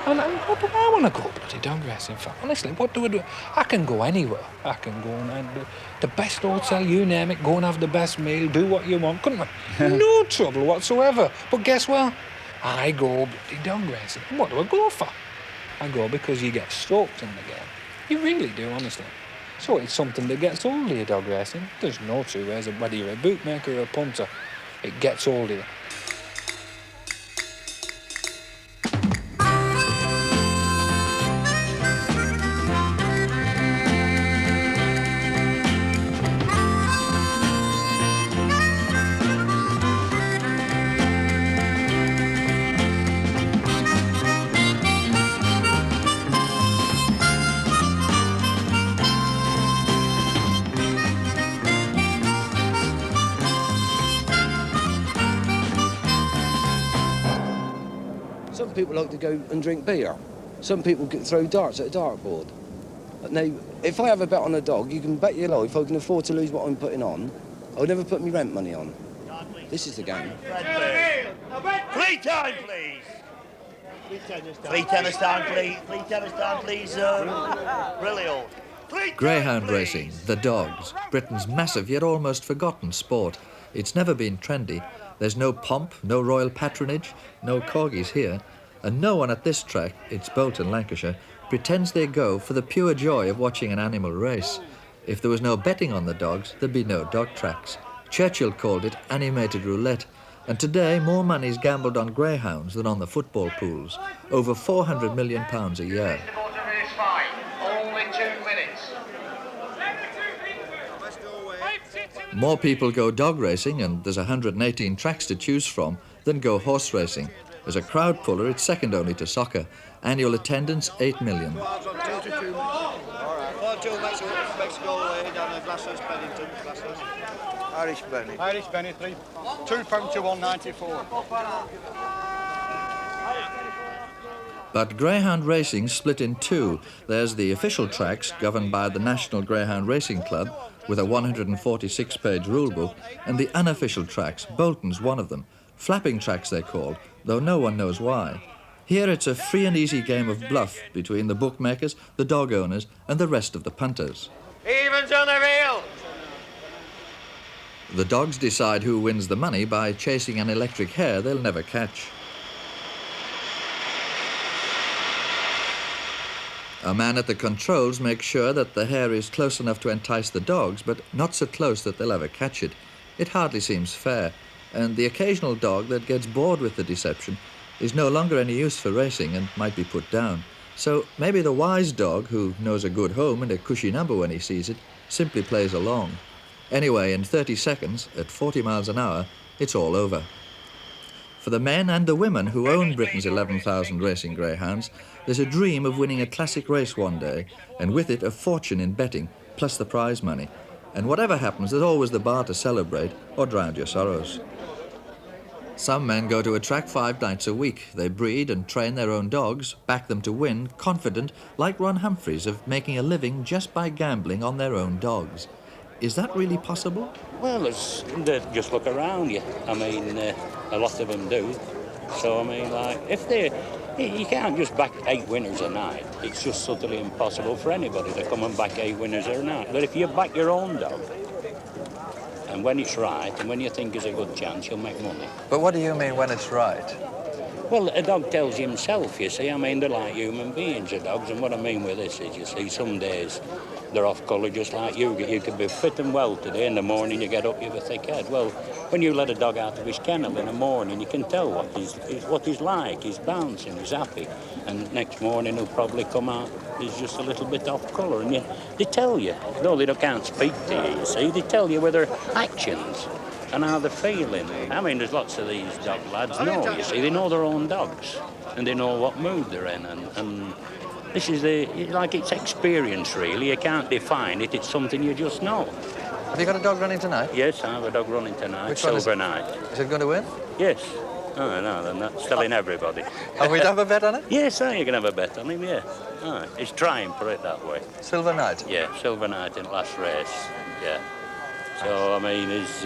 And what do I want to go bloody dog racing for? Honestly, what do I do? I can go anywhere. I can go and do the best hotel, you name it, go and have the best meal, do what you want, couldn't I? No trouble whatsoever. But guess what? I go bloody dog racing. And what do I go for? I go because you get stroked in the game. You really do, honestly. So it's something that gets old of you, dog racing. There's no two ways of whether you're a bootmaker or a punter. It gets old of you. Some people like to go and drink beer. Some people throw darts at a dartboard. Now, if I have a bet on a dog, you can bet your life I can afford to lose what I'm putting on. I'll never put my rent money on. This is the game. 3 time, please. 3 tennis time, please. 3 tennis time, please. Really old. Greyhound racing, the dogs, Britain's massive yet almost forgotten sport. It's never been trendy. There's no pomp, no royal patronage, no corgis here, and no one at this track, it's Bolton, Lancashire, pretends they go for the pure joy of watching an animal race. If there was no betting on the dogs, there'd be no dog tracks. Churchill called it animated roulette, and today more money's gambled on greyhounds than on the football pools, over £400 million a year. Only 2 minutes. More people go dog racing, and there's 118 tracks to choose from, than go horse racing. As a crowd puller, it's second only to soccer. Annual attendance, 8 million. Irish Benny, £2 to 194. But greyhound racing's split in two. There's the official tracks, governed by the National Greyhound Racing Club, with a 146-page rulebook, and the unofficial tracks. Bolton's one of them. Flapping tracks, they're called, though no one knows why. Here it's a free and easy game of bluff between the bookmakers, the dog owners, and the rest of the punters. Evens on the reel. The dogs decide who wins the money by chasing an electric hare they'll never catch. A man at the controls makes sure that the hare is close enough to entice the dogs, but not so close that they'll ever catch it. It hardly seems fair, and the occasional dog that gets bored with the deception is no longer any use for racing and might be put down. So maybe the wise dog, who knows a good home and a cushy number when he sees it, simply plays along. Anyway, in 30 seconds, at 40 miles an hour, it's all over. For the men and the women who own Britain's 11,000 racing greyhounds, there's a dream of winning a classic race one day, and with it a fortune in betting, plus the prize money. And whatever happens, there's always the bar to celebrate or drown your sorrows. Some men go to a track 5 nights a week. They breed and train their own dogs, back them to win, confident, like Ron Humphries, of making a living just by gambling on their own dogs. Is that really possible? Well, just look around you. I mean, a lot of them do. So, I mean, like, you can't just back 8 winners a night. It's just utterly impossible for anybody to come and back 8 winners a night. But if you back your own dog, and when it's right, and when you think there's a good chance, you'll make money. But what do you mean when it's right? Well, a dog tells himself, you see. I mean, they're like human beings, the dogs. And what I mean with this is, you see, some days they're off colour just like you. You could be fit and well today. In the morning, you get up, you have a thick head. Well, when you let a dog out of his kennel in the morning, you can tell what he's like. He's bouncing, he's happy. And next morning, he'll probably come out, he's just a little bit off colour. And they tell you, though they can't speak to you, you see, they tell you with their actions and how they're feeling. I mean, there's lots of these dog lads know, you see, they know their own dogs, and they know what mood they're in, and this is it's experience, really. You can't define it, it's something you just know. Have you got a dog running tonight? Yes, I have a dog running tonight. Which one Silver Knight. Is it going to win? Yes. Oh, no, then that's telling everybody. Are we to have a bet on it? Yes, you can have a bet on him, yeah. Oh, he's trying, put it that way. Silver Knight? Yeah, Silver Knight in last race, yeah. So, I mean, he's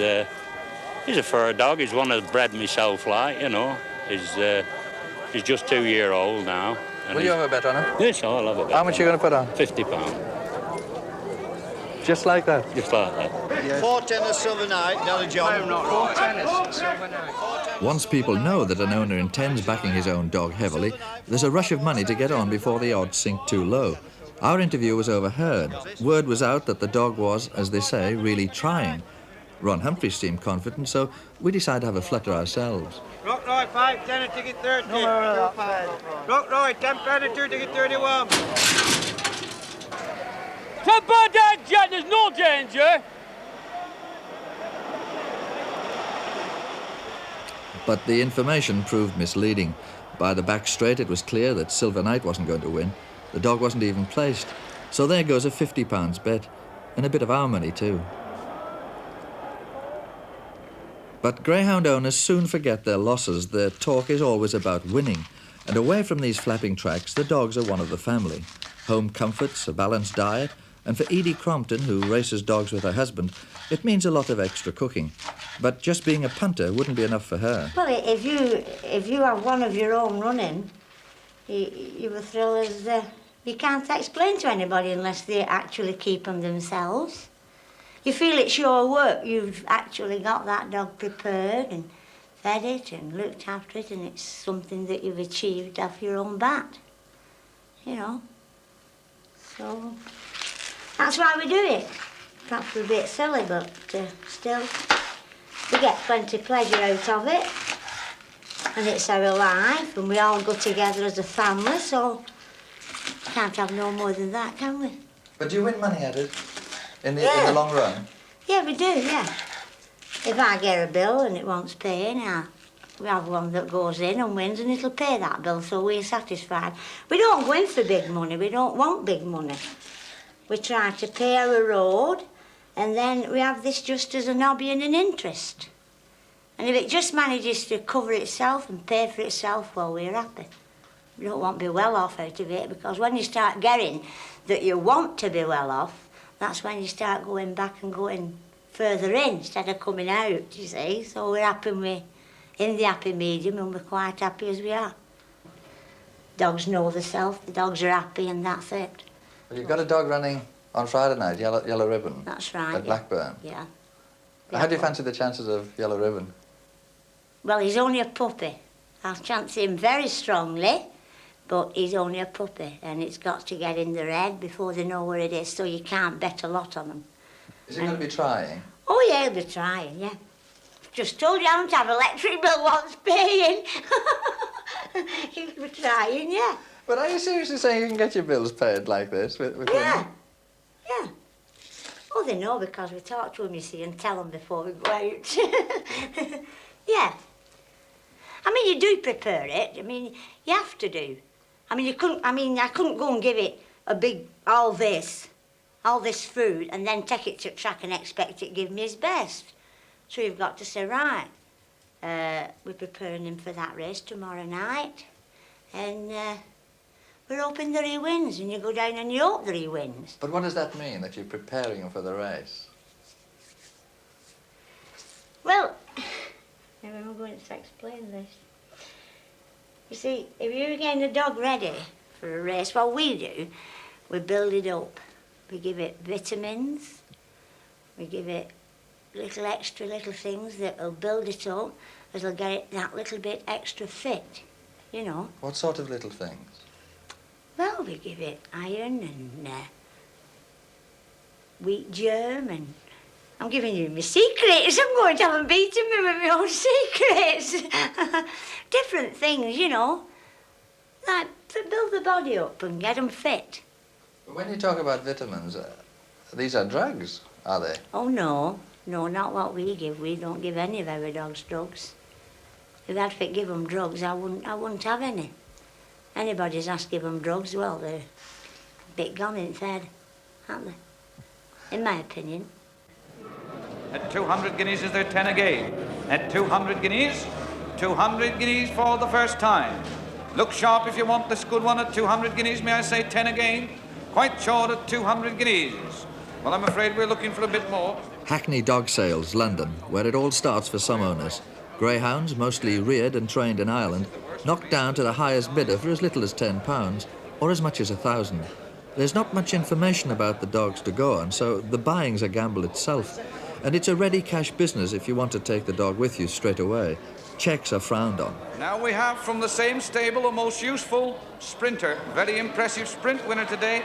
a fur dog. He's one I've bred myself, like, you know. He's just 2 years old now. Will you have a bet on him? Yes, I'll have a bet. How much are you going to put on? £50. Just like that? Just like that. Yes. 4 tennis silver night, Nelly John. No, not right. Once people know that an owner intends backing his own dog heavily, there's a rush of money to get on before the odds sink too low. Our interview was overheard. Word was out that the dog was, as they say, really trying. Ron Humphries seemed confident, so we decided to have a flutter ourselves. Rock right, 5, 10 ticket 30. Rock right, 10 penny, 2 ticket 31. Temper down, Jack, there's no danger. But the information proved misleading. By the back straight, it was clear that Silver Knight wasn't going to win. The dog wasn't even placed. So there goes a £50 bet, and a bit of our money too. But greyhound owners soon forget their losses. Their talk is always about winning. And away from these flapping tracks, the dogs are one of the family. Home comforts, a balanced diet, and for Edie Crompton, who races dogs with her husband, it means a lot of extra cooking. But just being a punter wouldn't be enough for her. Well, if you have one of your own running, you will thrill as you can't explain to anybody unless they actually keep them themselves. You feel it's your work. You've actually got that dog prepared and fed it and looked after it, and it's something that you've achieved off your own bat, you know. So that's why we do it. Perhaps we're a bit silly, but still, we get plenty of pleasure out of it. And it's our life, and we all go together as a family, so can't have no more than that, can we? But do you win money at it? In the long run? Yeah, we do, yeah. If I get a bill and it wants paying, we have one that goes in and wins and it'll pay that bill, so we're satisfied. We don't go in for big money, we don't want big money. We try to pay our road, and then we have this just as an hobby and an interest. And if it just manages to cover itself and pay for itself, well, we're happy. We don't want to be well off out of it, because when you start getting that you want to be well off, that's when you start going back and going further in instead of coming out, you see. So we're happy we're in the happy medium, and we're quite happy as we are. Dogs know themselves, the dogs are happy, and that's it. Well, you've got a dog running on Friday night, Yellow Ribbon. That's right. At Blackburn. Yeah. How do you fancy the chances of Yellow Ribbon? Well, he's only a puppy. I fancy him very strongly, but he's only a puppy, and it's got to get in their head before they know where it is, so you can't bet a lot on them. Is he going to be trying? Oh, yeah, he'll be trying, yeah. Just told you I don't have electric bill once paying. He'll be trying, yeah. But are you seriously saying you can get your bills paid like this? With Yeah, him? yeah. Oh, they know because we talk to them, you see, and tell them before we go out. Yeah. I mean, you do prepare it. I mean, you have to do. I mean, I couldn't go and give it a big, all this food, and then take it to track and expect it to give me his best. So you've got to say, right, we're preparing him for that race tomorrow night, and we're hoping that he wins, and you go down and you hope that he wins. But what does that mean, that you're preparing him for the race? Well, how am I going to explain this? You see, if you're getting a dog ready for a race, well, we do, we build it up. We give it vitamins, we give it extra little things that will build it up, that'll get it that little bit extra fit, you know. What sort of little things? Well, we give it iron and wheat germ, and I'm giving you my secrets. I'm going to have them beating me with my own secrets. Different things, you know, like to build the body up and get them fit. When you talk about vitamins, these are drugs, are they? Oh, no. No, not what we give. We don't give any of our dogs drugs. If I'd give them drugs, I wouldn't have any. Anybody's asked to give them drugs, well, they're a bit gone in fed, aren't they? In my opinion. At 200 guineas is there 10 again. At 200 guineas for the first time. Look sharp if you want this good one at 200 guineas. May I say 10 again? Quite short at 200 guineas. Well, I'm afraid we're looking for a bit more. Hackney Dog Sales, London, where it all starts for some owners. Greyhounds, mostly reared and trained in Ireland, knocked down to the highest bidder for as little as £10 or as much as £1,000. There's not much information about the dogs to go on, so the buying's a gamble itself. And it's a ready cash business if you want to take the dog with you straight away. Checks are frowned on. Now we have from the same stable a most useful sprinter, very impressive sprint winner today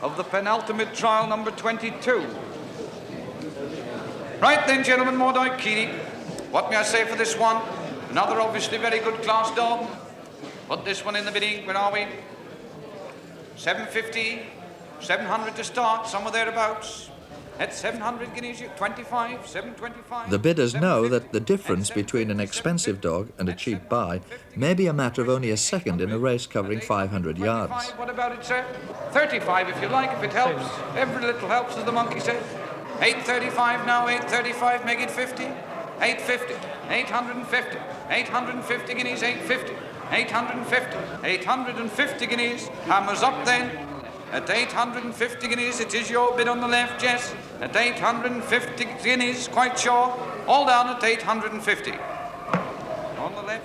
of the penultimate trial, number 22. Right then, gentlemen, Mordai Keely, what may I say for this one? Another obviously very good class dog. Put this one in the bidding, where are we? 750, 700 to start, somewhere thereabouts. At 700 guineas, 25, 725. The bidders know that the difference between an expensive dog and a cheap buy may be a matter of only a second in a race covering 500 yards. What about it, sir? 35 if you like, if it helps. Every little helps, as the monkey said. 835 now, 835, make it 50. 850, 850, 850 guineas, 850, 850, 850 guineas. Hammers up then. At 850 guineas, it is your bid on the left, Jess. At 850 guineas, quite sure. All down at 850. On the left.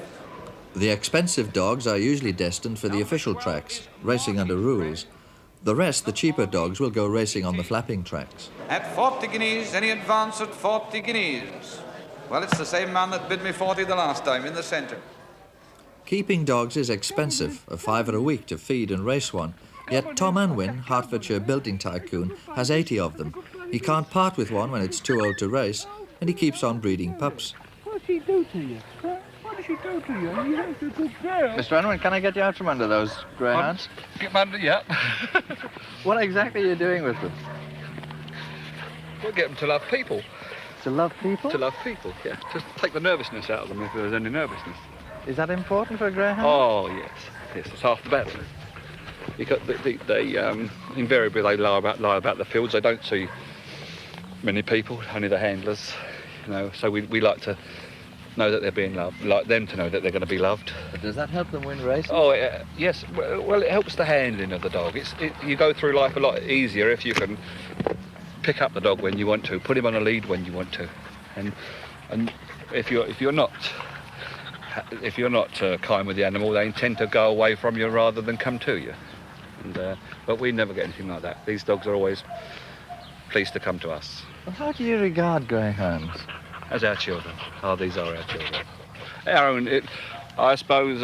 The expensive dogs are usually destined for the official tracks, racing under rules. The rest, the cheaper dogs, will go racing on the flapping tracks. At 40 guineas, any advance at 40 guineas? Well, it's the same man that bid me 40 the last time, in the centre. Keeping dogs is expensive, a £5 a week to feed and race one. Yet Tom Unwin, Hertfordshire building tycoon, has 80 of them. He can't part with one when it's too old to race, and he keeps on breeding pups. What does she do to you? What does she do to you? You have to good girl. Mr. Unwin, can I get you out from under those greyhounds? Get them under, yeah. What exactly are you doing with them? We'll get them to love people. To love people? To love people, yeah. Just take the nervousness out of them if there's any nervousness. Is that important for a greyhound? Oh, yes. Yes, it's half the battle. Because they invariably they lie about the fields. They don't see many people, only the handlers, you know. So we like to know that they're being loved, like them to know that they're going to be loved. But does that help them win races? Oh, yes. Well, it helps the handling of the dog. You go through life a lot easier if you can pick up the dog when you want to, put him on a lead when you want to, and if you're not kind with the animal, they intend to go away from you rather than come to you. But we never get anything like that. These dogs are always pleased to come to us. Well, how do you regard greyhounds? As our children. Oh, these are our children. Our own, I suppose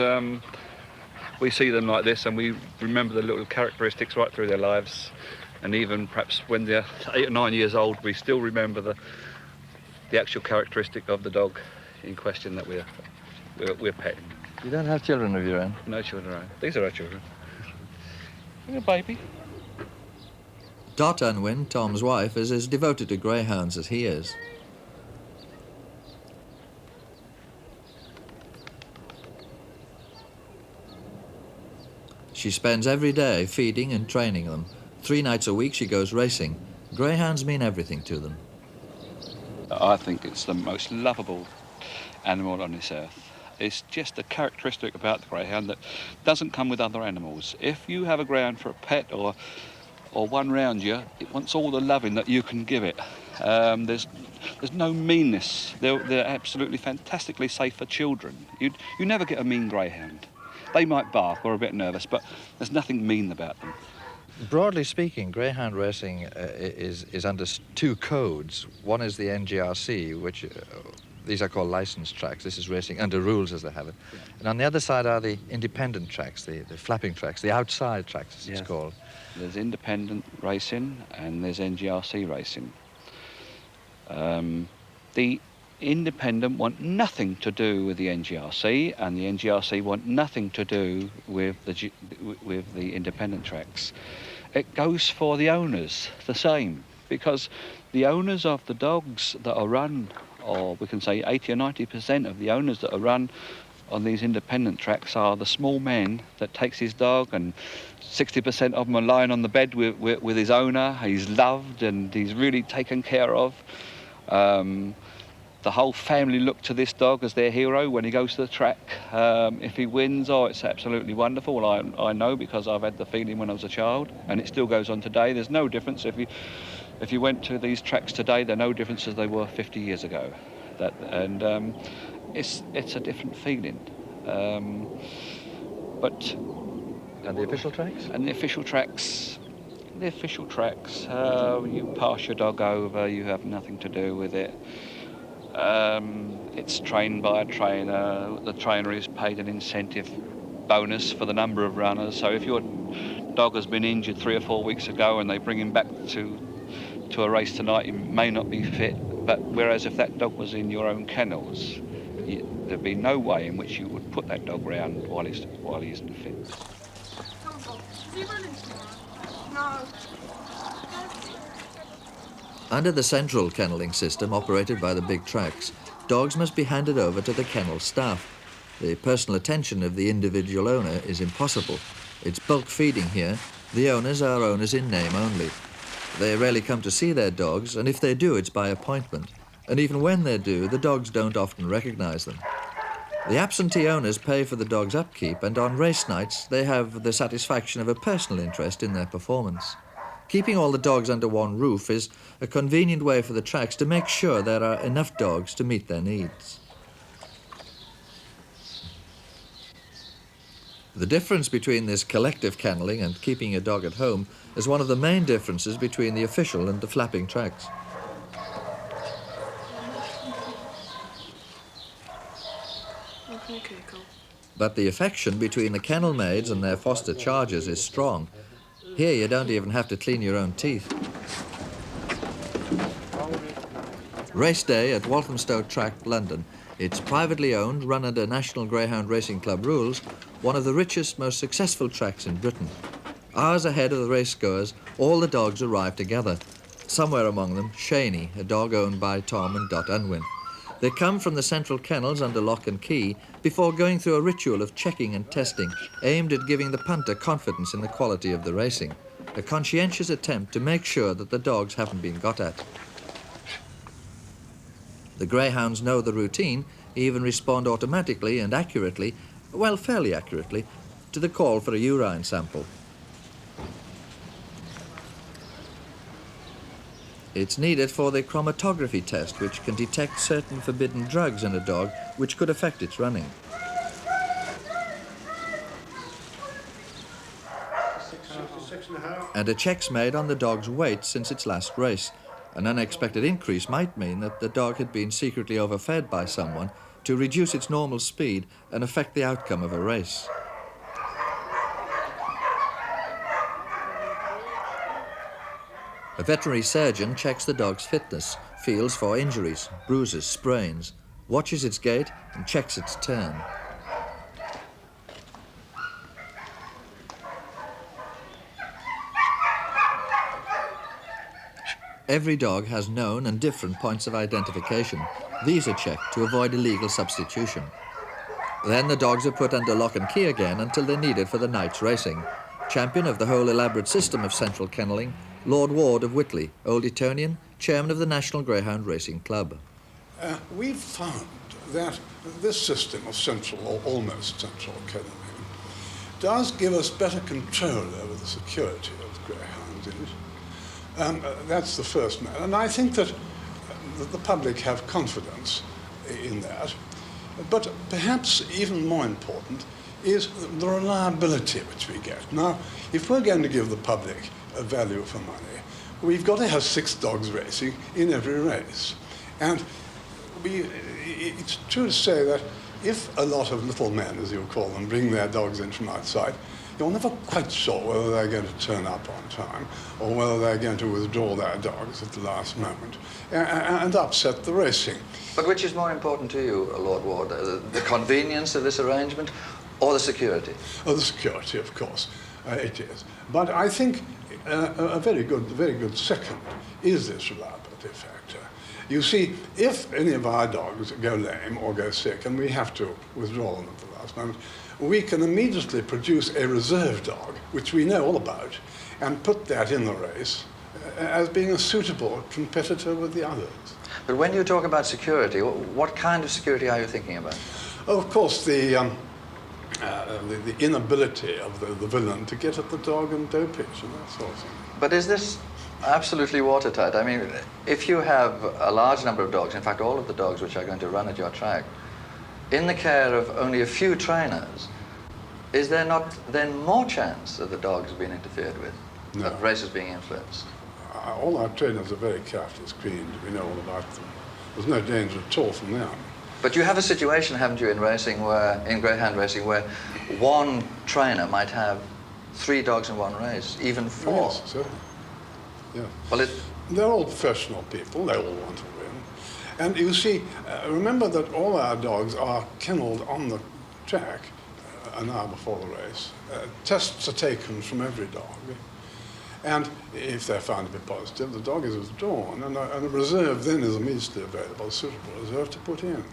we see them like this and we remember the little characteristics right through their lives. And even perhaps when they're 8 or 9 years old, we still remember the actual characteristic of the dog in question that we're petting. You don't have children of your own? No children of our own. These are our children. You're a baby. Dot Unwin, Tom's wife, is as devoted to greyhounds as he is. She spends every day feeding and training them. 3 nights a week she goes racing. Greyhounds mean everything to them. I think it's the most lovable animal on this earth. It's just a characteristic about the greyhound that doesn't come with other animals. If you have a greyhound for a pet or one round you, it wants all the loving that you can give it. There's no meanness. They're absolutely fantastically safe for children. You never get a mean greyhound. They might bark or are a bit nervous, but there's nothing mean about them. Broadly speaking, greyhound racing is under 2 codes. One is the NGRC, which these are called licensed tracks. This is racing under rules as they have it. Yeah. And on the other side are the independent tracks, the flapping tracks, the outside tracks as it's called. There's independent racing and there's NGRC racing. The independent want nothing to do with the NGRC, and the NGRC want nothing to do with the independent tracks. It goes for the owners the same, because the owners of the dogs that are run, or we can say 80 or 90% of the owners that are run on these independent tracks are the small man that takes his dog, and 60% of them are lying on the bed with his owner. He's loved and he's really taken care of. The whole family look to this dog as their hero when he goes to the track. If he wins, oh, it's absolutely wonderful. I know, because I've had the feeling when I was a child, and it still goes on today. There's no difference. If you went to these tracks today, they're no difference as they were 50 years ago. it's a different feeling. But And the official tracks? And the official tracks, you pass your dog over, you have nothing to do with it. It's trained by a trainer. The trainer is paid an incentive bonus for the number of runners. So if your dog has been injured 3 or 4 weeks ago and they bring him back to a race tonight, he may not be fit. But whereas if that dog was in your own kennels, there'd be no way in which you would put that dog round while he isn't fit. Is he running tomorrow? No. Under the central kennelling system operated by the big tracks, dogs must be handed over to the kennel staff. The personal attention of the individual owner is impossible. It's bulk feeding here. The owners are owners in name only. They rarely come to see their dogs, and if they do, it's by appointment. And even when they do, the dogs don't often recognize them. The absentee owners pay for the dog's upkeep, and on race nights, they have the satisfaction of a personal interest in their performance. Keeping all the dogs under one roof is a convenient way for the tracks to make sure there are enough dogs to meet their needs. The difference between this collective kennelling and keeping a dog at home is one of the main differences between the official and the flapping tracks. But the affection between the kennel maids and their foster charges is strong. Here you don't even have to clean your own teeth. Race day at Walthamstow Track, London. It's privately owned, run under National Greyhound Racing Club rules, one of the richest, most successful tracks in Britain. Hours ahead of the racegoers, all the dogs arrive together. Somewhere among them, Shaney, a dog owned by Tom and Dot Unwin. They come from the central kennels under lock and key before going through a ritual of checking and testing aimed at giving the punter confidence in the quality of the racing, a conscientious attempt to make sure that the dogs haven't been got at. The greyhounds know the routine, even respond automatically and accurately, well, fairly accurately, to the call for a urine sample. It's needed for the chromatography test, which can detect certain forbidden drugs in a dog which could affect its running. And a check's made on the dog's weight since its last race. An unexpected increase might mean that the dog had been secretly overfed by someone to reduce its normal speed and affect the outcome of a race. A veterinary surgeon checks the dog's fitness, feels for injuries, bruises, sprains, watches its gait and checks its turn. Every dog has known and different points of identification. These are checked to avoid illegal substitution. Then the dogs are put under lock and key again until they're needed for the night's racing. Champion of the whole elaborate system of central kennelling, Lord Ward of Whitley, Old Etonian, chairman of the National Greyhound Racing Club. We've found that this system of central or almost central kennelling does give us better control over the security of the greyhounds in it. That's the first matter. And I think that the public have confidence in that. But perhaps even more important is the reliability which we get. Now, if we're going to give the public a value for money, we've got to have 6 dogs racing in every race. And it's true to say that if a lot of little men, as you call them, bring their dogs in from outside, you're never quite sure whether they're going to turn up on time or whether they're going to withdraw their dogs at the last moment and upset the racing. But which is more important to you, Lord Ward, the convenience of this arrangement or the security? Oh, the security, of course, it is. But I think a very good second is this reliability factor. You see, if any of our dogs go lame or go sick and we have to withdraw them at the last moment, we can immediately produce a reserve dog, which we know all about, and put that in the race as being a suitable competitor with the others. But when you talk about security, what kind of security are you thinking about? Oh, of course, the inability of the villain to get at the dog and dopage and that sort of thing. But is this absolutely watertight? I mean, if you have a large number of dogs, in fact all of the dogs which are going to run at your track, in the care of only a few trainers, is there not then more chance that the dog has been interfered with, No. that races being influenced? All our trainers are very carefully screened. We know all about them. There's no danger at all from them. But you have a situation, haven't you, in racing, where, in greyhound racing, where one trainer might have 3 dogs in one race, even 4. Oh, yes, certainly. Yeah. Well, they're all professional people. They all want to win. And you see, remember that all our dogs are kennelled on the track an hour before the race. Tests are taken from every dog. And if they're found to be positive, the dog is withdrawn, and a reserve then is immediately available, a suitable reserve to put in.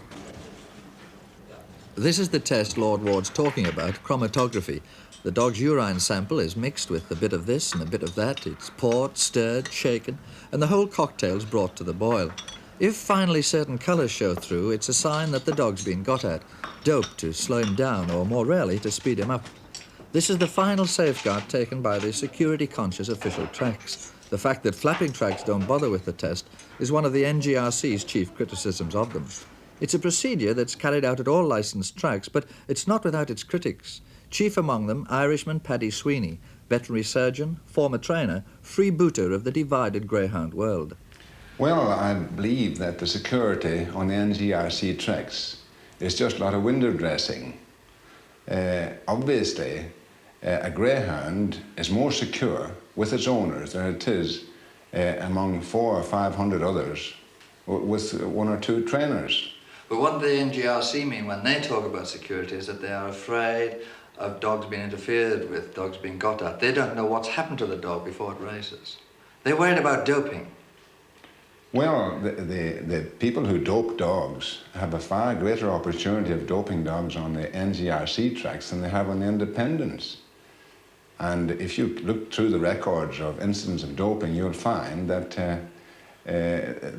This is the test Lord Ward's talking about, chromatography. The dog's urine sample is mixed with a bit of this and a bit of that. It's poured, stirred, shaken, and the whole cocktail's brought to the boil. If finally certain colours show through, it's a sign that the dog's been got at, doped to slow him down, or more rarely, to speed him up. This is the final safeguard taken by the security-conscious official tracks. The fact that flapping tracks don't bother with the test is one of the NGRC's chief criticisms of them. It's a procedure that's carried out at all licensed tracks, but it's not without its critics. Chief among them, Irishman Paddy Sweeney, veterinary surgeon, former trainer, freebooter of the divided greyhound world. Well, I believe that the security on the NGRC tracks is just a lot of window dressing. Obviously, a greyhound is more secure with its owners than it is among 400 or 500 others with 1 or 2 trainers. But what the NGRC mean when they talk about security is that they are afraid of dogs being interfered with, dogs being got at. They don't know what's happened to the dog before it races. They're worried about doping. Well, the people who dope dogs have a far greater opportunity of doping dogs on the NGRC tracks than they have on the independents. And if you look through the records of incidents of doping, you'll find that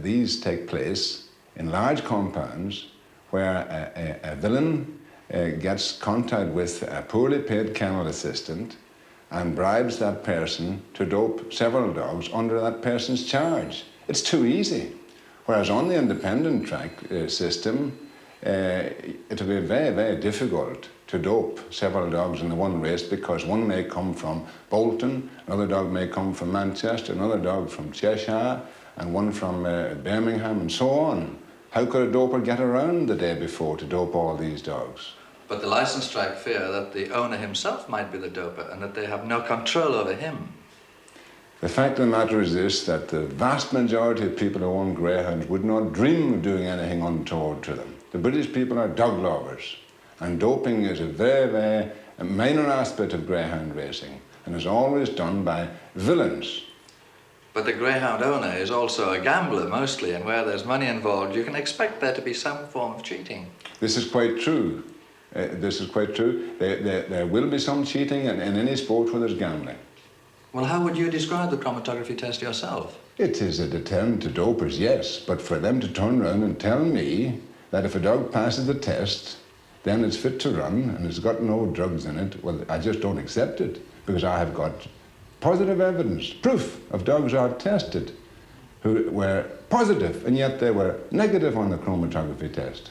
these take place in large compounds where a villain gets contact with a poorly paid kennel assistant and bribes that person to dope several dogs under that person's charge. It's too easy. Whereas on the independent track system, it'll be very, very difficult to dope several dogs in the one race because one may come from Bolton, another dog may come from Manchester, another dog from Cheshire, and one from Birmingham, and so on. How could a doper get around the day before to dope all these dogs? But the licensed track fear that the owner himself might be the doper and that they have no control over him. The fact of the matter is this, that the vast majority of people who own greyhounds would not dream of doing anything untoward to them. The British people are dog lovers, and doping is a very, very minor aspect of greyhound racing, and is always done by villains. But the greyhound owner is also a gambler mostly, and where there's money involved, you can expect there to be some form of cheating. This is quite true. This is quite true. There will be some cheating in any sport where there's gambling. Well, how would you describe the chromatography test yourself? It is a deterrent to dopers, yes, but for them to turn around and tell me that if a dog passes the test, then it's fit to run and it's got no drugs in it, well, I just don't accept it, because I have got positive evidence, proof of dogs I've tested who were positive, and yet they were negative on the chromatography test.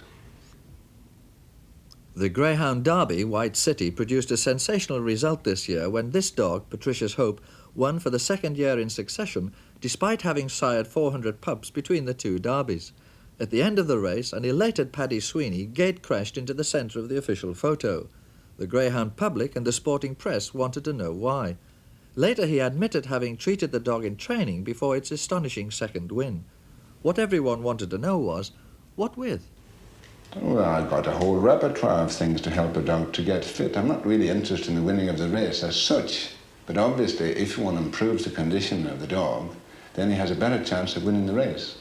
The Greyhound Derby, White City, produced a sensational result this year when this dog, Patricia's Hope, won for the 2nd year in succession, despite having sired 400 pups between the 2 derbies. At the end of the race, an elated Paddy Sweeney gate-crashed into the centre of the official photo. The greyhound public and the sporting press wanted to know why. Later he admitted having treated the dog in training before its astonishing 2nd win. What everyone wanted to know was, what with? Well, I've got a whole repertoire of things to help a dog to get fit. I'm not really interested in the winning of the race as such, but obviously if one improves the condition of the dog, then he has a better chance of winning the race.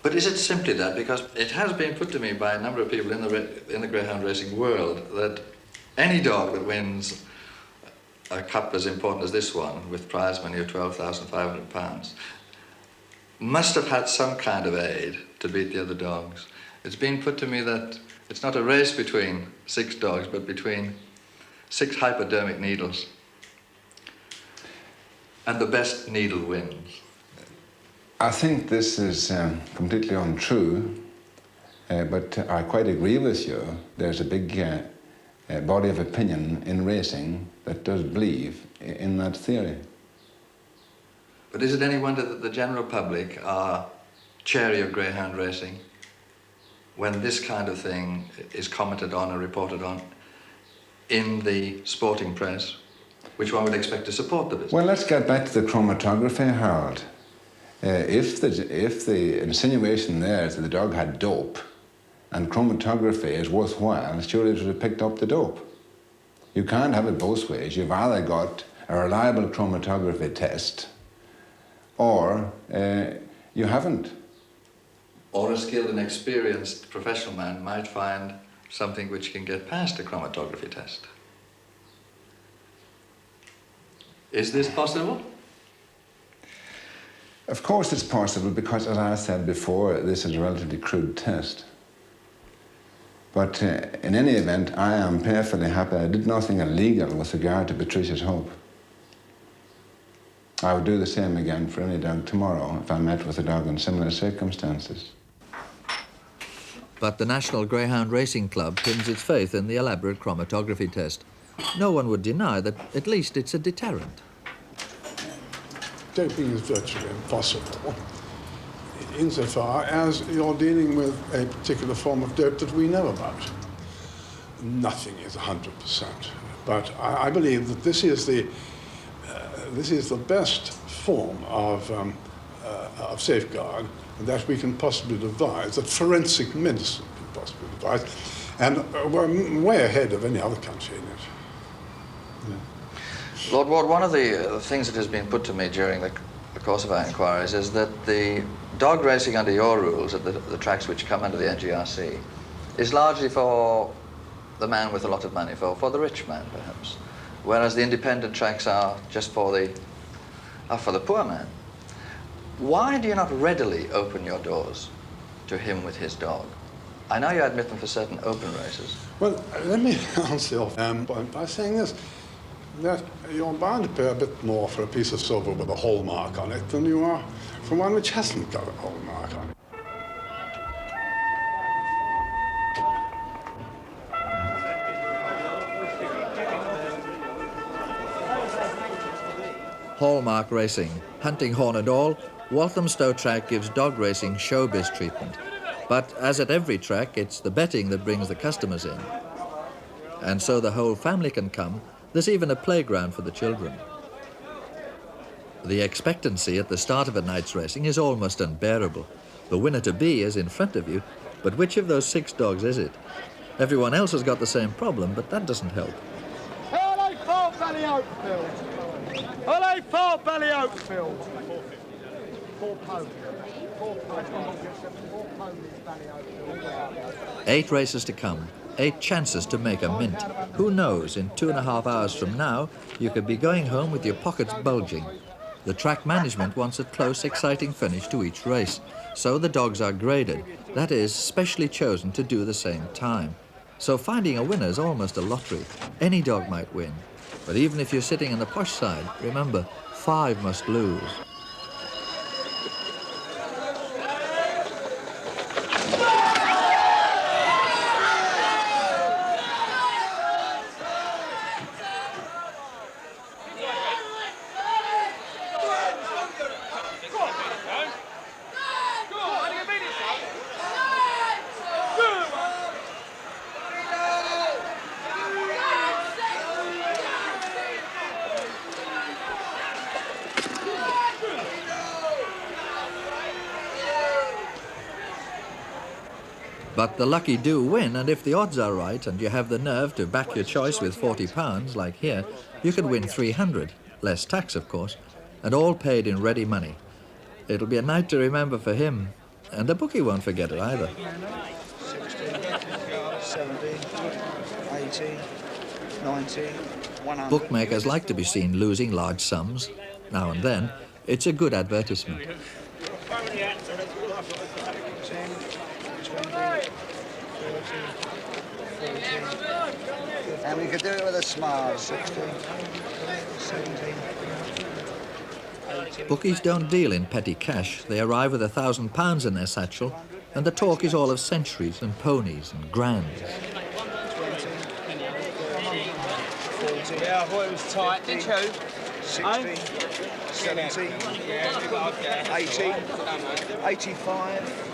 But is it simply that? Because it has been put to me by a number of people in the greyhound racing world that any dog that wins a cup as important as this one, with prize money of £12,500, must have had some kind of aid to beat the other dogs. It's been put to me that it's not a race between 6 dogs, but between 6 hypodermic needles. And the best needle wins. I think this is completely untrue. But I quite agree with you. There's a big body of opinion in racing that does believe in that theory. But is it any wonder that the general public are chary of greyhound racing when this kind of thing is commented on or reported on in the sporting press, which one would expect to support the business? Well, let's get back to the chromatography, Harold. If the insinuation there is that the dog had dope and chromatography is worthwhile, surely it would have picked up the dope. You can't have it both ways. You've either got a reliable chromatography test or you haven't. Or a skilled and experienced professional man might find something which can get past a chromatography test. Is this possible? Of course it's possible because, as I said before, this is a relatively crude test. But in any event, I am perfectly happy. I did nothing illegal with regard to Patricia's Hope. I would do the same again for any dog tomorrow if I met with a dog in similar circumstances. But the National Greyhound Racing Club pins its faith in the elaborate chromatography test. No one would deny that at least it's a deterrent. Doping is virtually impossible insofar as you're dealing with a particular form of dope that we know about. Nothing is 100%, but I believe that this is the best form of safeguard that we can possibly devise, that forensic medicine can possibly devise, and we're way ahead of any other country in it. Yeah. Lord Ward, one of the things that has been put to me during the course of our inquiries is that the dog racing under your rules at the tracks which come under the NGRC is largely for the man with a lot of money, for the rich man perhaps, whereas the independent tracks are just for the poor man. Why do you not readily open your doors to him with his dog? I know you admit them for certain open races. Well, let me answer your point by saying this, that you're bound to pay a bit more for a piece of silver with a hallmark on it than you are for one which hasn't got a hallmark on it. Hallmark racing, hunting horn and all, Walthamstow track gives dog racing showbiz treatment. But as at every track, it's the betting that brings the customers in. And so the whole family can come. There's even a playground for the children. The expectancy at the start of a night's racing is almost unbearable. The winner-to-be is in front of you, but which of those 6 dogs is it? Everyone else has got the same problem, but that doesn't help. Hello, Fort Valley Oakfield. Hello, Fort Valley Oakfield. 4 ponies. 4 ponies. 8 races to come. 8 chances to make a mint. Who knows, in 2.5 hours from now, you could be going home with your pockets bulging. The track management wants a close, exciting finish to each race. So the dogs are graded, that is, specially chosen to do the same time. So finding a winner is almost a lottery. Any dog might win. But even if you're sitting on the posh side, remember, 5 must lose. But the lucky do win, and if the odds are right and you have the nerve to back your choice with £40, like here, you could win 300, less tax of course, and all paid in ready money. It'll be a night to remember for him, and the bookie won't forget it either. 60, 70, 80, 90, 100. Bookmakers like to be seen losing large sums. Now and then, it's a good advertisement. 10, 20, 30, 40. And we could do it with a smile. 60, 70, 80. Bookies don't deal in petty cash. They arrive with £1,000 in their satchel, and the talk is all of centuries and ponies and grands. Yeah, I thought it was tight, did you? 60, 70, 80, 85,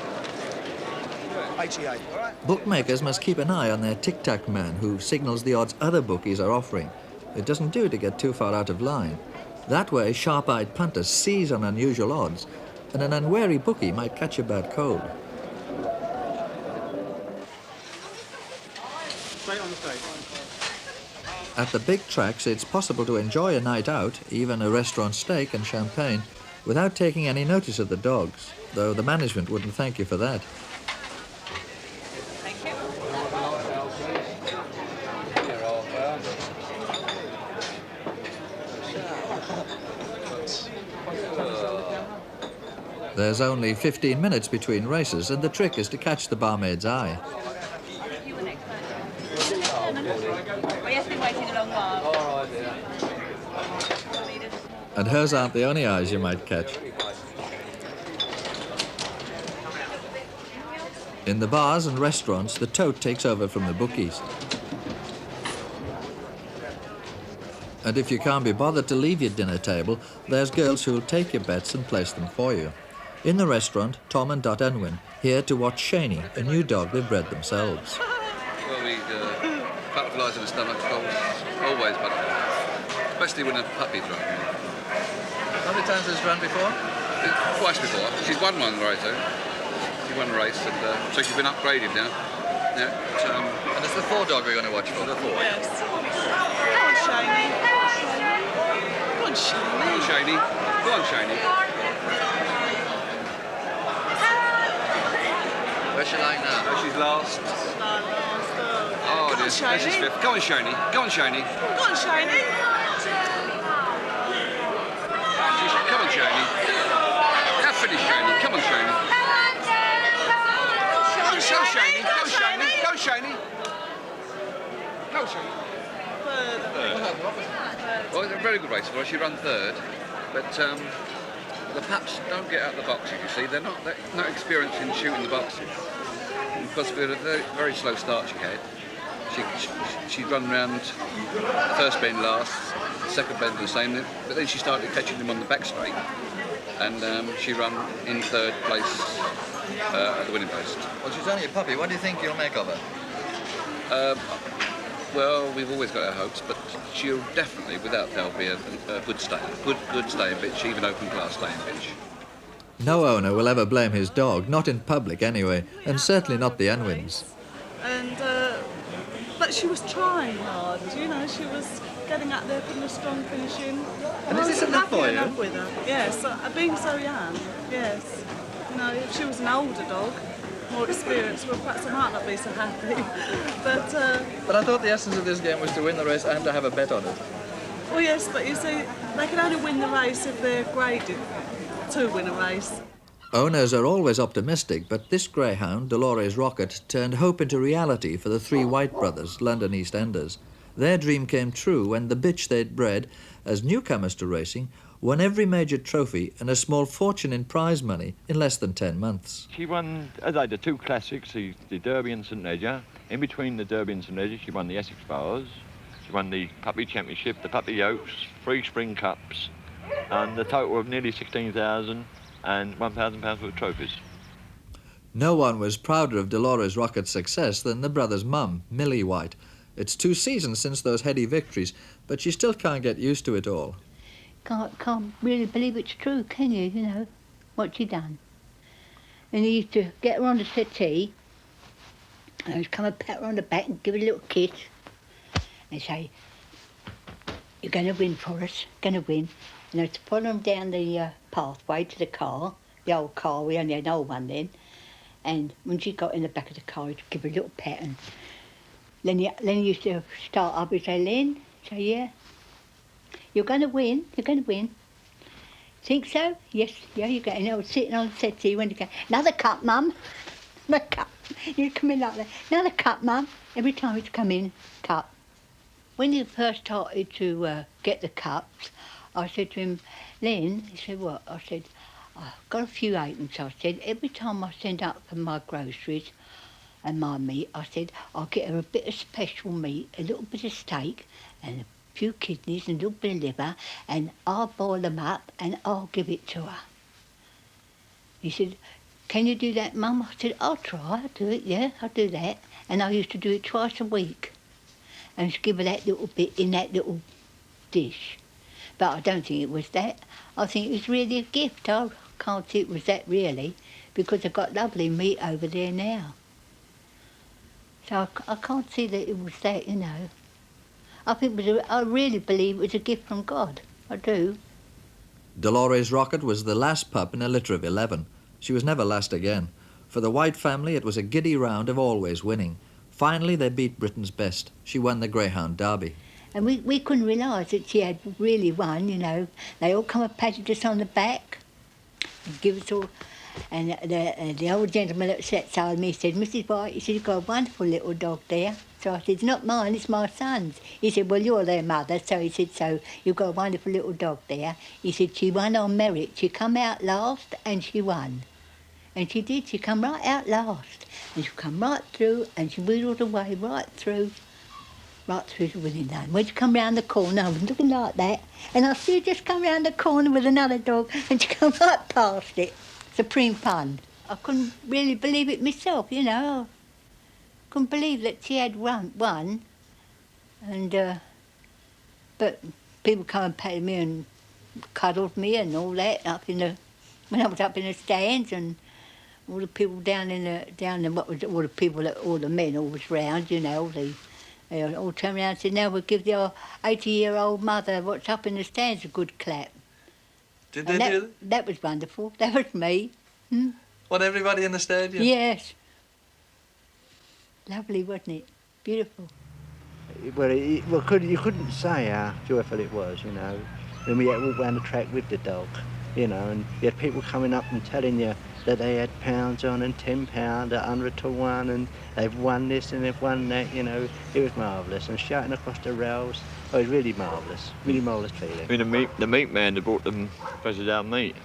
88. All right. Bookmakers must keep an eye on their tic-tac man who signals the odds other bookies are offering. It doesn't do to get too far out of line. That way, sharp-eyed punters seize on unusual odds, and an unwary bookie might catch a bad cold. Straight on the stage. At the big tracks, it's possible to enjoy a night out, even a restaurant steak and champagne, without taking any notice of the dogs, though the management wouldn't thank you for that. There's only 15 minutes between races, and the trick is to catch the barmaid's eye. And hers aren't the only eyes you might catch. In the bars and restaurants, the tote takes over from the bookies. And if you can't be bothered to leave your dinner table, there's girls who'll take your bets and place them for you. In the restaurant, Tom and Dot Unwin, here to watch Shaney, a new dog they've bred themselves. Well, we butterflies in the stomach, of course, always butterflies, especially when a puppy's run. How many times has she run before? Twice before. She's won one race, though. She won a race, and so she's been upgraded now. Yeah, and it's the 4 dog we're going to watch for. The 4. Yes. Go on, Shaney. Go on, Shaney. Go on, Shaney. Go on, Shaney. Where's she like now? Oh, she's last. Oh, Go on, she's Shaney. 5th. Go on, Shaney. Go on, Shaney. Go on, Shaney. Come on, Shaney. Now finish, Shaney. Come on, Shaney. Go, Shaney. Go, Shaney. Go, Shaney. Go, Shaney. Well, it's a very good race for her. She ran 3rd, but the pups don't get out the boxes, you see. They're not experienced in shooting the boxes. Because we had a very slow start she had. She'd run round, the first bend last, the second bend the same, but then she started catching them on the back straight, and she ran in 3rd place at the winning post. Well, she's only a puppy. What do you think you'll make of her? Well, we've always got our hopes, but she'll definitely, without doubt, be a good staying bitch, even open class staying bitch. No owner will ever blame his dog, not in public anyway, and certainly not the Unwins. And, but she was trying hard, you know, she was getting out there, putting a strong finish in. And is this enough for you? With her. Yes, being so young, yes. You know, if she was an older dog, more experienced, well, perhaps I might not be so happy. But I thought the essence of this game was to win the race and to have a bet on it. Well, yes, but you see, they can only win the race if they're graded to win a race. Owners are always optimistic, but this greyhound, Dolores Rocket, turned hope into reality for the 3 White brothers, London East Enders. Their dream came true when the bitch they'd bred, as newcomers to racing, won every major trophy and a small fortune in prize money in less than 10 months. She won, as I did, 2 classics, the Derby and St Leger. In between the Derby and St Leger, she won the Essex Bars. She won the Puppy Championship, the Puppy Oaks, 3 Spring Cups, and a total of nearly 16,000 and £1,000 worth of trophies. No one was prouder of Dolores Rocket's success than the brothers' mum, Millie White. It's 2 seasons since those heady victories, but she still can't get used to it all. Can't really believe it's true, can you? You know, what she done. And he used to get her on the settee, and I would come and pat her on the back and give her a little kiss, and say, "You're going to win for us, going to win." And I used to follow him down the pathway to the car, the old car, we only had an old one then, and when she got in the back of the car, he'd give her a little pat, and then he used to start up and say, "Lynn," say, "Yeah. You're going to win, you're going to win." "Think so?" "Yes, yeah, you're going." And I was sitting on the settee when he go, "Another cup, Mum." Another cup. He'd come in like that. "Another cup, Mum." Every time he'd come in, cup. When he first started to get the cups, I said to him, "Lynn," he said, "What?" I said, I've got a few halfpence, I said. Every time I send up for my groceries and my meat, I said, I'll get her a bit of special meat, a little bit of steak and a few kidneys and a little bit of liver, and I'll boil them up and I'll give it to her. He said, can you do that, Mum? I said, I'll try, I'll do it, yeah, I'll do that. And I used to do it twice a week and give her that little bit in that little dish. But I don't think it was that. I think it was really a gift. I can't see it was that really, because I've got lovely meat over there now. So I can't see that it was that, you know. I really believe it was a gift from God. I do. Dolores Rocket was the last pup in a litter of 11. She was never last again. For the White family, it was a giddy round of always winning. Finally, they beat Britain's best. She won the Greyhound Derby. And we couldn't realise that she had really won, you know. They all come and patted us on the back and give us all... And the old gentleman that sat beside me said, Mrs. White, he said, you've got a wonderful little dog there. So I said, it's not mine, it's my son's. He said, well, you're their mother. So he said, so you've got a wonderful little dog there. He said, she won on merit. She come out last and she won. And she did. She come right out last. And she come right through and she wheeled away right through the winning line. When she come round the corner, I was looking like that. And I see her just come round the corner with another dog and she come right past it. Supreme fun. I couldn't really believe it myself, you know. I couldn't believe that she had won. And, but people come and patted me and cuddled me and all that when I was up in the stands, and all the people down in what was all the people that all the men all was round, you know, they all turned around and said, now we'll give your 80-year-old mother what's up in the stands a good clap. Did they do that? That was wonderful. That was me. Hmm? What, everybody in the stadium? Yes. Lovely, wasn't it? Beautiful. Well, you couldn't say how joyful it was, you know. When we had to walk round the track with the dog, you know, and you had people coming up and telling you that they had pounds on and £10, 100 to 1, and they've won this and they've won that, you know. It was marvellous. And shouting across the rails, it was really marvellous feeling. I mean, the meat man that bought them presses our meat,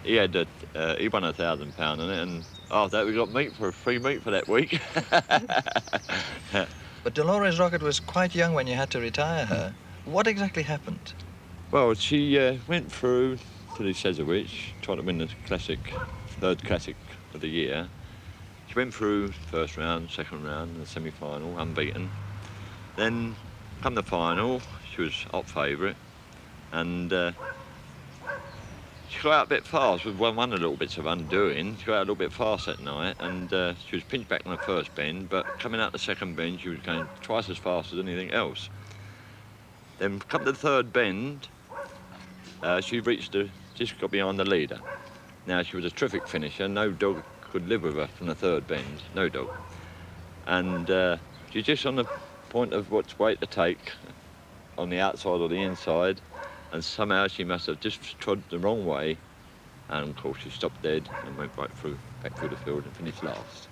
he won £1,000 on it, and after that we got free meat for that week. But Dolores Rocket was quite young when you had to retire her. What exactly happened? Well, she went through to the Cesarewitch, trying to win the third classic of the year. She went through first round, second round, the semi-final, unbeaten. Then, come the final, she was hot favourite, and she got out a bit fast with one of the little bits of undoing. She got out a little bit fast that night, and she was pinched back on the first bend, but coming out the second bend, she was going twice as fast as anything else. Then, come to the third bend, she just got behind the leader. Now, she was a terrific finisher. No dog could live with her from the third bend, no dog. And she's just on the point of which way to take, on the outside or the inside, and somehow she must have just trod the wrong way, and of course she stopped dead and went back through the field and finished last.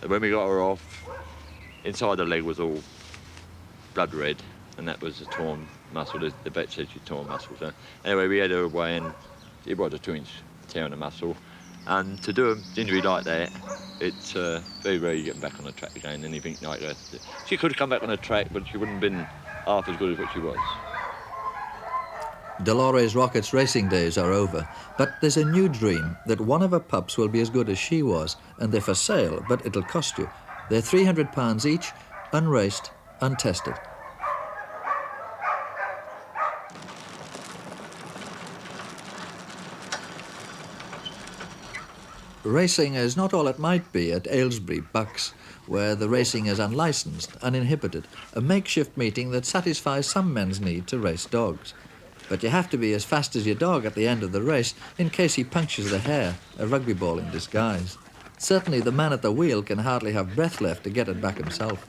And when we got her off, inside the leg was all blood red, and that was a torn muscle. The vet said she torn muscle. So anyway, we had her away, and it was a 2-inch tear in the muscle. And to do an injury like that, it's very rare you get back on the track again, anything like that. She could have come back on the track, but she wouldn't have been half as good as what she was. Dolores Rocket's racing days are over, but there's a new dream that one of her pups will be as good as she was, and they're for sale, but it'll cost you. They're £300 each, unraced, untested. Racing is not all it might be at Aylesbury Bucks, where the racing is unlicensed, uninhibited, a makeshift meeting that satisfies some men's need to race dogs. But you have to be as fast as your dog at the end of the race in case he punctures the hare, a rugby ball in disguise. Certainly the man at the wheel can hardly have breath left to get it back himself.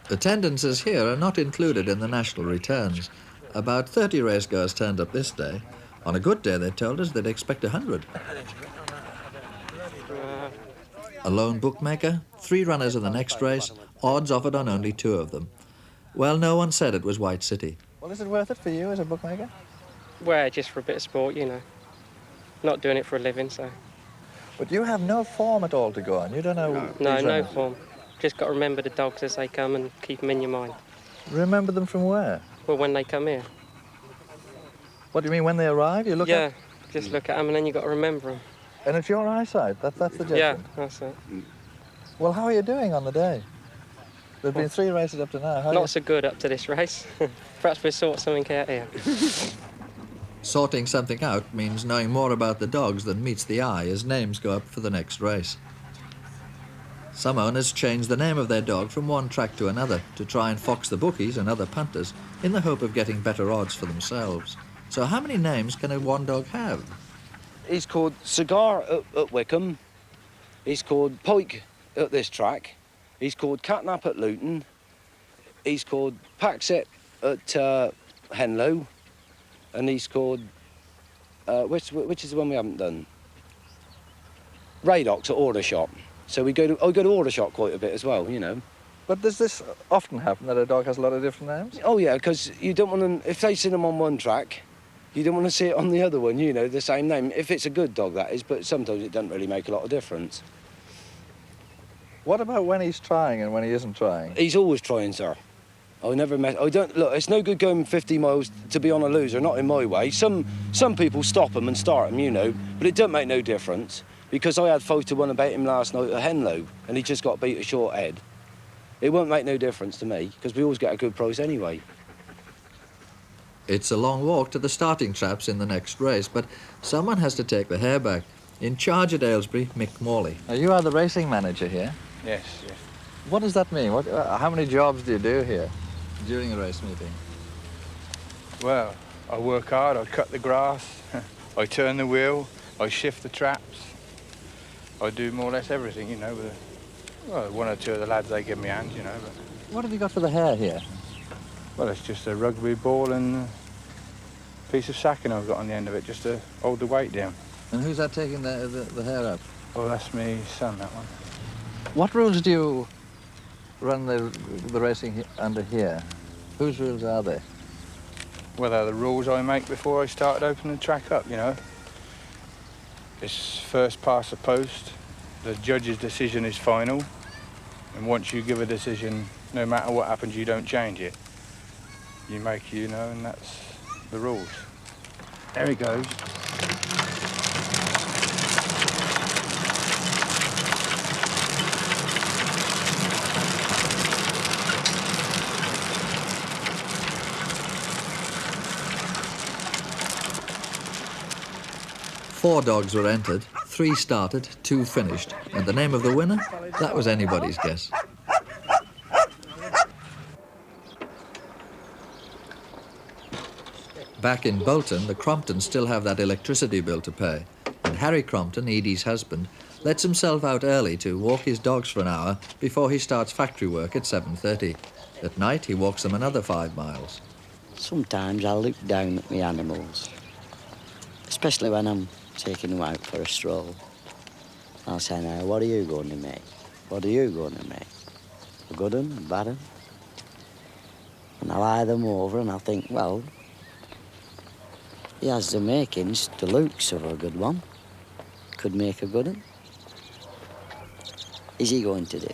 Attendances here are not included in the national returns. About 30 racegoers turned up this day. On a good day, they told us they'd expect 100. A lone bookmaker, 3 runners in the next race, odds offered on only 2 of them. Well, no one said it was White City. Well, is it worth it for you as a bookmaker? Well, just for a bit of sport, you know. Not doing it for a living, so. But you have no form at all to go on. You don't know. No, these no runners. form. Just got to remember the dogs as they come and keep them in your mind. Remember them from where? Well, when they come here. What do you mean when they arrive? You look Yeah, at. just look at them and then you got to remember them. And it's your eyesight. That's the judgment. Yeah, that's it. Well, how are you doing on the day? There've been 3 races up to now. How are Not you? so good up to this race. Perhaps we'll sort something out here. Sorting something out means knowing more about the dogs than meets the eye as names go up for the next race. Some owners change the name of their dog from one track to another to try and fox the bookies and other punters in the hope of getting better odds for themselves. So how many names can a one dog have? He's called Cigar at Wickham. He's called Pike at this track. He's called Catnap at Luton. He's called Paxet at Henlow. And he's called, which is the one we haven't done? Radox at Aldershot. So I go to Aldershot quite a bit as well, you know. But does this often happen that a dog has a lot of different names? Oh yeah, because you don't want to, if they see them on one track, you don't want to see it on the other one, you know, the same name. If it's a good dog, that is, but sometimes it doesn't really make a lot of difference. What about when he's trying and when he isn't trying? He's always trying, sir. I never met. I don't look. It's no good going 50 miles to be on a loser. Not in my way. Some people stop them and start them, you know, but it don't make no difference because I had photo one about him last night at Henlow, and he just got beat a short head. It won't make no difference to me because we always get a good price anyway. It's a long walk to the starting traps in the next race, but someone has to take the hare back. In charge at Aylesbury, Mick Morley. Now, you are the racing manager here. Yes, yes. What does that mean? How many jobs do you do here during a race meeting? Well, I work hard, I cut the grass, I turn the wheel, I shift the traps. I do more or less everything, you know. Well, 1 or 2 of the lads, they give me a hand, you know. But... What have you got for the hare here? Well, it's just a rugby ball and a piece of sacking I've got on the end of it, just to hold the weight down. And who's that taking the hare up? Oh, that's me son, that one. What rules do you run the racing under here? Whose rules are they? Well, they're the rules I make before I started opening the track up, you know. It's first past the post, the judge's decision is final, and once you give a decision, no matter what happens, you don't change it. You make, you know, and that's the rules. There he goes. Four dogs were entered, 3 started, 2 finished, and the name of the winner? That was anybody's guess. Back in Bolton, the Cromptons still have that electricity bill to pay, and Harry Crompton, Edie's husband, lets himself out early to walk his dogs for an hour before he starts factory work at 7:30. At night, he walks them another 5 miles. Sometimes I look down at my animals, especially when I'm taking them out for a stroll. I'll say, now, what are you going to make? What are you going to make? A good one, a bad one? And I'll eye them over and I'll think, well, he has the makings, the looks of a good one. Could make a good one. Is he going to do?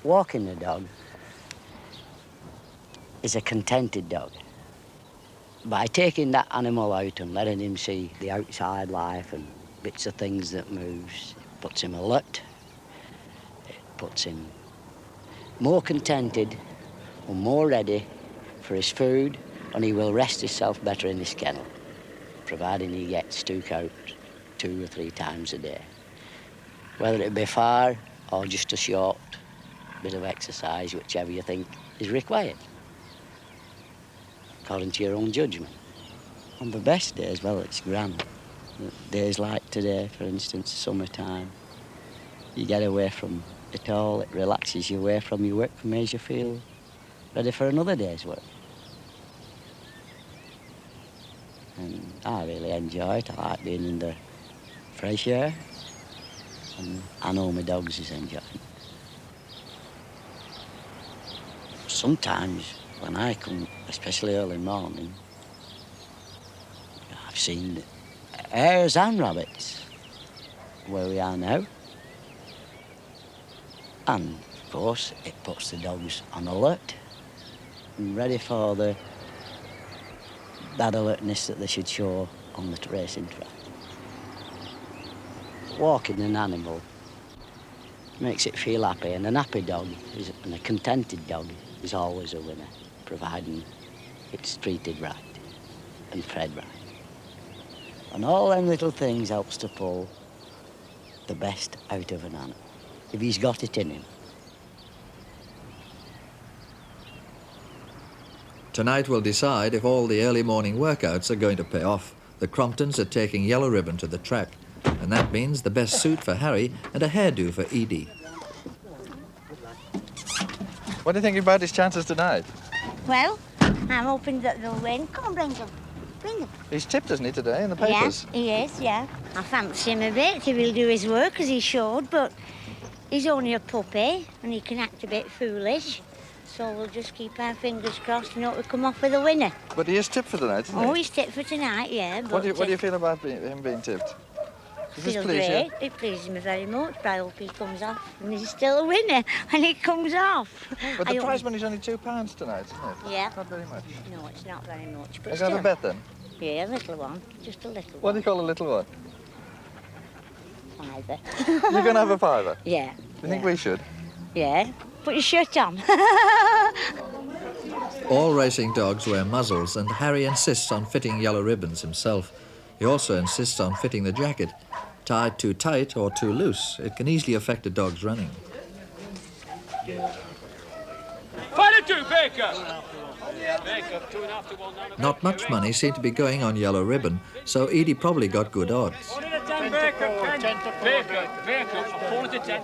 Walking the dog is a contented dog. By taking that animal out and letting him see the outside life and bits of things that moves, it puts him alert, it puts him more contented and more ready for his food, and he will rest himself better in his kennel, providing he gets took out 2 or 3 times a day. Whether it be far or just a short bit of exercise, whichever you think is required, according to your own judgment. On the best days, well, it's grand. Days like today, for instance, summertime, you get away from it all, it relaxes you away from your work and makes you feel ready for another day's work. And I really enjoy it. I like being in the fresh air, and I know my dogs is enjoying it. Sometimes when I come, especially early morning, I've seen hares and rabbits where we are now. And, of course, it puts the dogs on alert and ready for that alertness that they should show on the racing track. Walking an animal makes it feel happy, and an happy dog and a contented dog is always a winner, providing it's treated right and fed right. And all them little things helps to pull the best out of an animal, if he's got it in him. Tonight we'll decide if all the early morning workouts are going to pay off. The Cromptons are taking Yellow Ribbon to the track, and that means the best suit for Harry and a hairdo for Edie. What do you think about his chances tonight? Well, I'm hoping that they'll win. Come on, bring them. Bring them. He's tipped, hasn't he, today in the papers? Yeah, he is, yeah. I fancy him a bit. He will do his work as he should, but he's only a puppy and he can act a bit foolish. So we'll just keep our fingers crossed and hope we come off with a winner. But he is tipped for tonight, isn't he? Oh, he's tipped for tonight, yeah. But What do you feel about him being tipped? I feel great. It pleases me very much, but I hope he comes off and he's still a winner when he comes off. But the prize money's only £2 tonight, isn't it? Yeah. Not very much. No, it's not very much, but Are you still. going to have a bet then? Yeah, a little one. Just a little What do you call a little one? one. Fiver. You're going to have a fiver? Yeah. You think we should? Yeah. Put your shirt on. All racing dogs wear muzzles, and Harry insists on fitting yellow ribbons himself. He also insists on fitting the jacket. Tied too tight or too loose, it can easily affect a dog's running. Final two, Baker! Baker, 2.5 to 1. Not much money seemed to be going on yellow ribbon, so Edie probably got good odds. 1 to 10, Baker. 10 to 4. Baker, 4 to 10.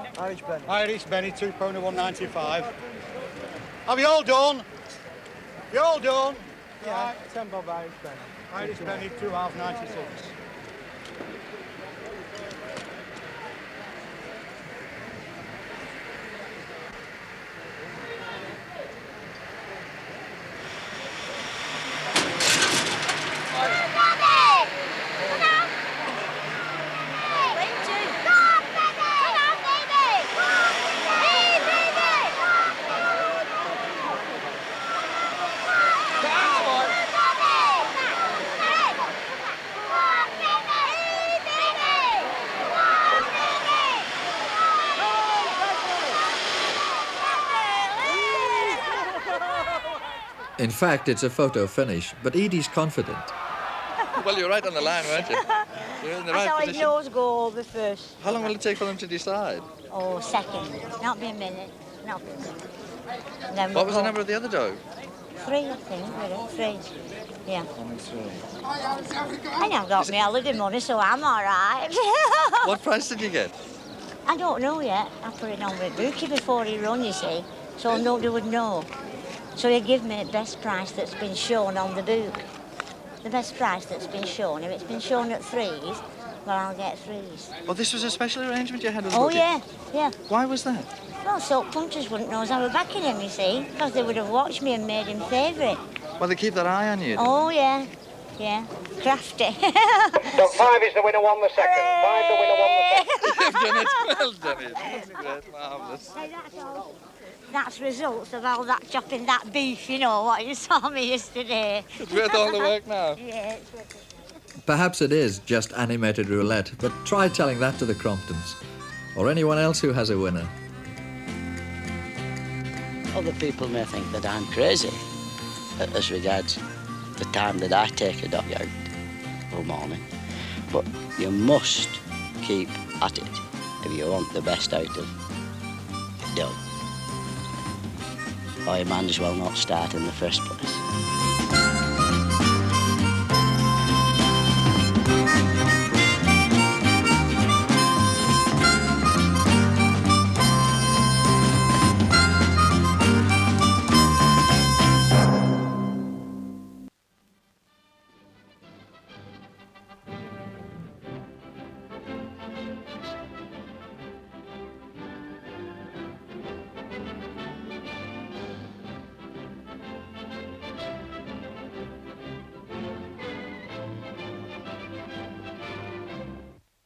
Irish Benny, £2 to 1.95. Have you all done? You all done? Yeah, 10 bob Irish Benny. Irish Benny, 2 half 96. In fact, it's a photo finish, but Edie's confident. Well, you're right on the line, weren't you? You're in the right I saw his position. nose go over first. How long will it take for them to decide? Oh, second. Not be a minute. Not be a minute. Then What we'll was the go. number of the other dog? 3, I think, really. 3. Yeah. Only 3. And I've got my holiday money, so I'm all right. What price did you get? I don't know yet. I put it on with Bookie before he run, you see, so nobody would know. So he give me the best price that's been shown on the book. The best price that's been shown. If it's been shown at 3s, well, I'll get 3s. Well, this was a special arrangement you had with Oh, Bookie. yeah. Why was that? Well, soap punters wouldn't know as I were backing him, you see, because they would have watched me and made him favourite. Well, they keep their eye on you. Oh, yeah. Yeah. Crafty. So 5 is the winner, 1 the second. 5 the winner, 1 the second. You've done it. Well done it. That's great. Marvellous. That's results of all that chopping that beef, you know, what you saw me yesterday. It's worth all the work now. Yeah, it's worth it. Perhaps it is just animated roulette, but try telling that to the Cromptons, or anyone else who has a winner. Other people may think that I'm crazy as regards the time that I take a dog out all morning, but you must keep at it if you want the best out of the dog, or you might as well not start in the first place.